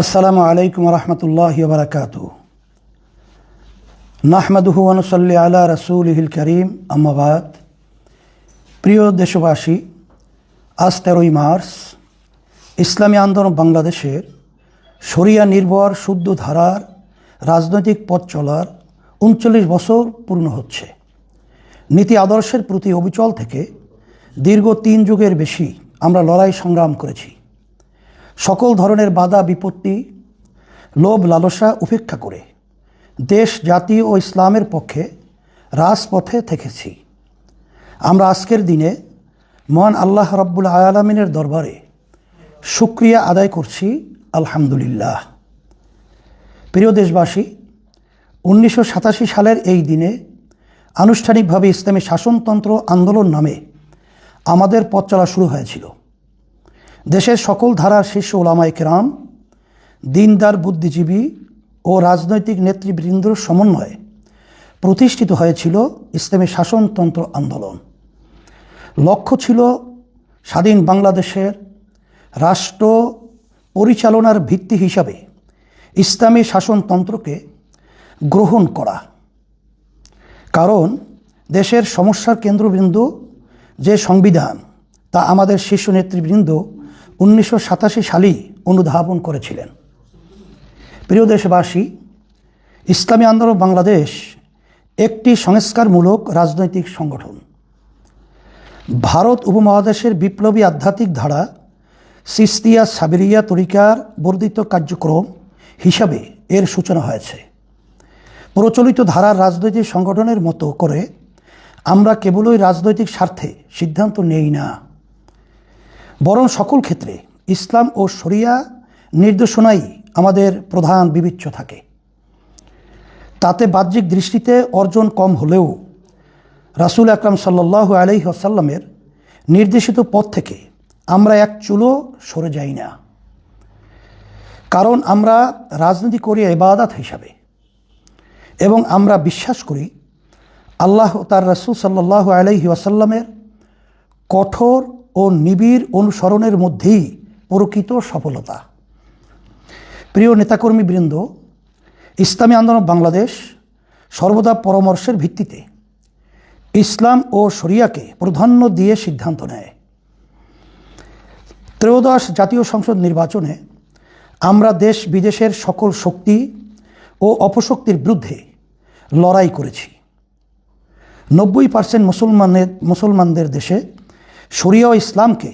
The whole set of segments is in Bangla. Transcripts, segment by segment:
আসসালামু আলাইকুম রহমতুল্লাহি ওয়া বারাকাতুহু। নাহমাদুহু ওয়া নুসাল্লি আলা রাসূলিহিল কারীম, আম্মা বাদ। প্রিয় দেশবাসী, আজ 13ই মার্চ ইসলামী আন্দোলন বাংলাদেশের শরিয়া নির্ভর শুদ্ধ ধারার রাজনৈতিক পথ চলার 39 বছর পূর্ণ হচ্ছে। নীতি আদর্শের প্রতি অবিচল থেকে দীর্ঘ 3 যুগের বেশি আমরা লড়াই সংগ্রাম করেছি। সকল ধরনের বাধা বিপত্তি, লোভ লালসা উপেক্ষা করে দেশ, জাতি ও ইসলামের পক্ষে রাজপথে থেকেছি। আমরা আজকের দিনে মহান আল্লাহ রাব্বুল আলামিনের দরবারে শুকরিয়া আদায় করছি, আলহামদুলিল্লাহ। প্রিয় দেশবাসী, 1987 সালের এই দিনে আনুষ্ঠানিকভাবে ইসলামী শাসনতন্ত্র আন্দোলন নামে আমাদের পথ চলা শুরু হয়েছিল। দেশের সকল ধারার শীর্ষ উলামায়ে কেরাম, দিনদার বুদ্ধিজীবী ও রাজনৈতিক নেতৃবৃন্দর সমন্বয়ে প্রতিষ্ঠিত হয়েছিল ইসলামী শাসনতন্ত্র আন্দোলন। লক্ষ্য ছিল স্বাধীন বাংলাদেশের রাষ্ট্র পরিচালনার ভিত্তি হিসাবে ইসলামী শাসনতন্ত্রকে গ্রহণ করা। কারণ দেশের সমস্যার কেন্দ্রবিন্দু যে সংবিধান, তা আমাদের শীর্ষ নেতৃবৃন্দ 1987 সালেই অনুধাবন করেছিলেন। প্রিয় দেশবাসী, ইসলামী আন্দোলন বাংলাদেশ একটি সংস্কারমূলক রাজনৈতিক সংগঠন। ভারত উপমহাদেশের বিপ্লবী আধ্যাত্মিক ধারা চিশতিয়া সাবিরিয়া তরিকার বর্ধিত কার্যক্রম হিসাবে এর সূচনা হয়েছে। প্রচলিত ধারার রাজনৈতিক সংগঠনের মতো করে আমরা কেবলই রাজনৈতিক স্বার্থে সিদ্ধান্ত নেই না, বরং সকল ক্ষেত্রে ইসলাম ও শরিয়া নির্দেশনাই আমাদের প্রধান বিবেচ্য থাকে। তাতে বাহ্যিক দৃষ্টিতে অর্জন কম হলেও রাসূল আকরাম সাল্লাল্লাহু আলাইহি ওয়াসাল্লামের নির্দেশিত পথ থেকে আমরা এক চুলও সরে যাই না। কারণ আমরা রাজনীতি করি ইবাদত হিসাবে, এবং আমরা বিশ্বাস করি আল্লাহ ও তার রাসূল সাল্লাল্লাহু আলাইহি ওয়াসাল্লামের কঠোর ও নিবিড় অনুসরণের মধ্যেই প্রকৃত সফলতা। প্রিয় নেতাকর্মীবৃন্দ, ইসলামী আন্দোলন বাংলাদেশ সর্বদা পরামর্শের ভিত্তিতে ইসলাম ও শরিয়াকে প্রাধান্য দিয়ে সিদ্ধান্ত নেয়। ত্রয়োদশ জাতীয় সংসদ নির্বাচনে আমরা দেশ বিদেশের সকল শক্তি ও অপশক্তির বিরুদ্ধে লড়াই করেছি। 90% মুসলমানদের দেশে শরিয়া ও ইসলামকে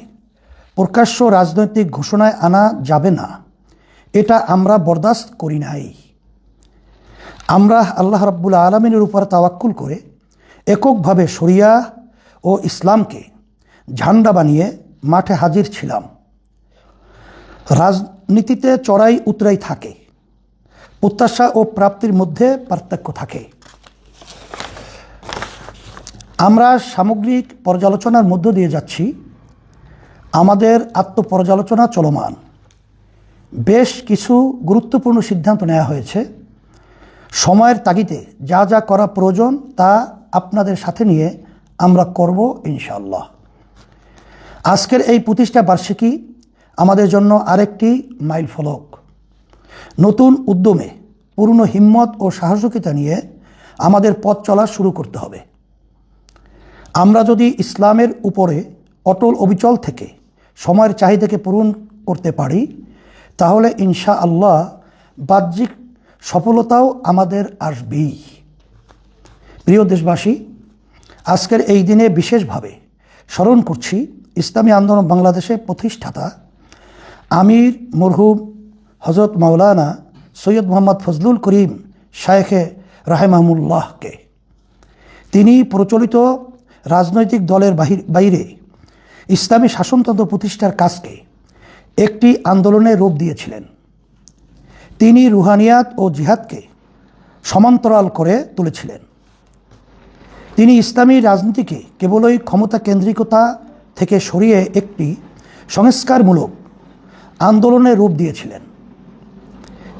প্রকাশ্য রাজনৈতিক ঘোষণায় আনা যাবে না, এটা আমরা বরদাস্ত করি নাই। আমরা আল্লাহ রাব্বুল আলামিনের উপর তাওয়াক্কুল করে এককভাবে শরিয়া ও ইসলামকে ঝান্ডা বানিয়ে মাঠে হাজির ছিলাম। রাজনীতিতে চড়াই উতরাই থাকে, প্রত্যাশা ও প্রাপ্তির মধ্যে পার্থক্য থাকে। আমরা সামগ্রিক পর্যালোচনার মধ্য দিয়ে যাচ্ছি। আমাদের আত্মপর্যালোচনা চলমান। বেশ কিছু গুরুত্বপূর্ণ সিদ্ধান্ত নেওয়া হয়েছে। সময়ের তাগিদে যা যা করা প্রয়োজন তা আপনাদের সাথে নিয়ে আমরা করব ইনশাআল্লাহ। আজকের এই প্রতিষ্ঠা বার্ষিকী আমাদের জন্য আরেকটি মাইল ফলক। নতুন উদ্যমে, পূর্ণ হিম্মত ও সাহসিকতা নিয়ে আমাদের পথ চলা শুরু করতে হবে। আমরা যদি ইসলামের উপরে অটল অবিচল থেকে সময়ের চাহিদাকে পূরণ করতে পারি, তাহলে ইনশাআল্লাহ বাহ্যিক সফলতাও আমাদের আসবেই। প্রিয় দেশবাসী, আজকের এই দিনে বিশেষভাবে স্মরণ করছি ইসলামী আন্দোলন বাংলাদেশের প্রতিষ্ঠাতা আমির মরহুম হযরত মাওলানা সৈয়দ মোহাম্মদ ফজলুল করিম শায়েখে রাহিমাহুল্লাহকে। তিনি প্রচলিত রাজনৈতিক দলের বাইরে ইসলামী শাসনতন্ত্র প্রতিষ্ঠার কাজকে একটি আন্দোলনের রূপ দিয়েছিলেন। তিনি রুহানিয়াত ও জিহাদকে সমান্তরাল করে তুলেছিলেন। তিনি ইসলামী রাজনীতিকে কেবলই ক্ষমতা কেন্দ্রিকতা থেকে সরিয়ে একটি সংস্কারমূলক আন্দোলনের রূপ দিয়েছিলেন।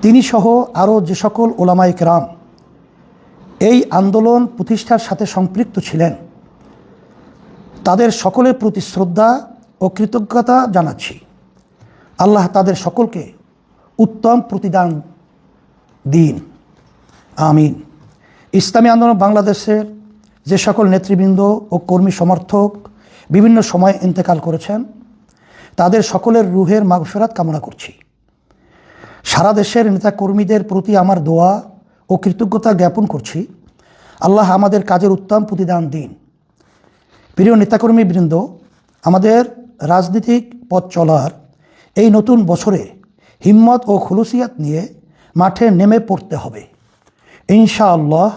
তিনি সহ আরও যে সকল উলামায়ে কেরাম এই আন্দোলন প্রতিষ্ঠার সাথে সম্পৃক্ত ছিলেন, তাদের সকলের প্রতি শ্রদ্ধা ও কৃতজ্ঞতা জানাচ্ছি। আল্লাহ তাদের সকলকে উত্তম প্রতিদান দিন, আমিন। ইসলামী আন্দোলন বাংলাদেশের যে সকল নেতৃবৃন্দ ও কর্মী সমর্থক বিভিন্ন সময়ে ইন্তেকাল করেছেন, তাদের সকলের রুহের মাগফিরাত কামনা করছি। সারা দেশের নেতাকর্মীদের প্রতি আমার দোয়া ও কৃতজ্ঞতা জ্ঞাপন করছি। আল্লাহ আমাদের কাজের উত্তম প্রতিদান দিন। প্রিয় নেতাকর্মীবৃন্দ, আমাদের রাজনৈতিক পথ চলার এই নতুন বছরে হিম্মত ও খুলুসিয়াত নিয়ে মাঠে নেমে পড়তে হবে। ইনশাআল্লাহ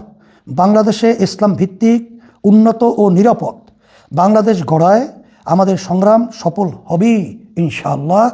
বাংলাদেশে ইসলাম ভিত্তিক উন্নত ও নিরাপদ বাংলাদেশ গড়ায় আমাদের সংগ্রাম সফল হবেই ইনশাআল্লাহ।